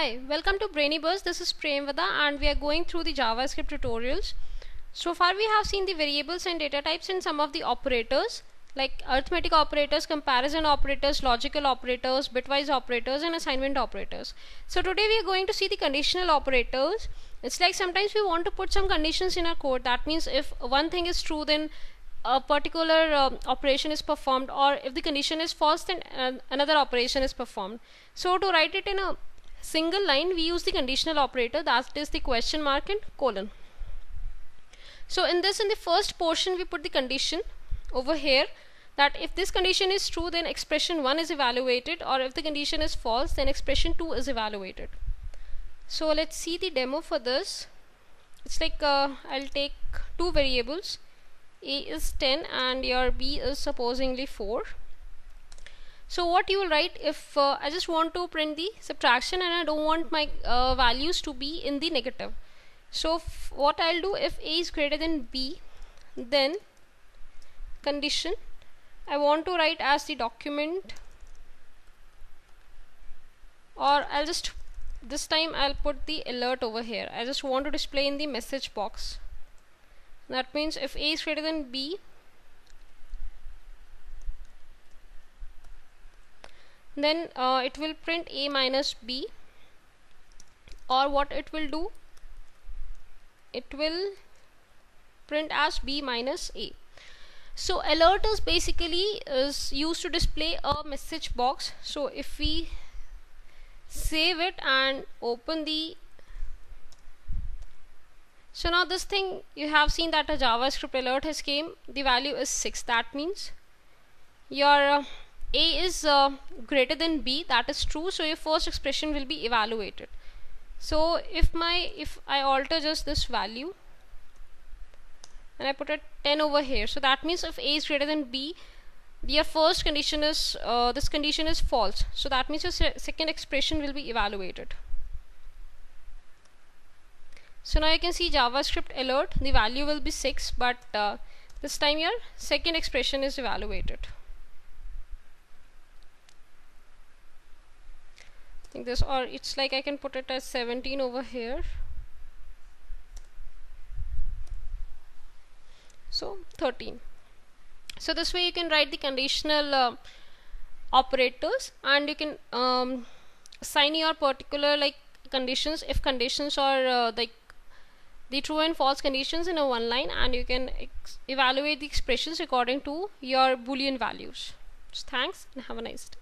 Hi, welcome to BrainyBuzz. This is Premvada and we are going through the JavaScript tutorials. So far we have seen the variables and data types and some of the operators like arithmetic operators, comparison operators, logical operators, bitwise operators and assignment operators. So today we are going to see the conditional operators. It's like sometimes we want to put some conditions in our code. That means if one thing is true, then a particular operation is performed, or if the condition is false, then another operation is performed. So to write it in a single line, we use the conditional operator, that is the question mark and colon. So in the first portion we put the condition over here, that if this condition is true, then expression 1 is evaluated, or if the condition is false, then expression 2 is evaluated. So let's see the demo for this. It's like I'll take two variables. A is 10 and your B is supposedly 4. So what you will write if I just want to print the subtraction and I don't want my values to be in the negative. So what I'll do, if A is greater than B, then condition I want to write as the document, or I'll just, this time I'll put the alert over here. I just want to display in the message box. That means if A is greater than B, then it will print A minus B, or what it will do, it will print as B minus A. So alert is basically used to display a message box. So if we save it and open the, so now this thing, you have seen that a JavaScript alert has came, the value is 6. That means your A is greater than B, that is true, so your first expression will be evaluated. So if I alter just this value and I put a 10 over here, so that means if A is greater than B, your first condition is this condition is false, so that means your second expression will be evaluated. So now you can see JavaScript alert, the value will be 6, but this time your second expression is evaluated. I think this, or it's like I can put it as 17 over here. So 13. So this way you can write the conditional operators, and you can assign your particular like conditions, if conditions are like the true and false conditions in a one line, and you can evaluate the expressions according to your Boolean values. So thanks and have a nice day.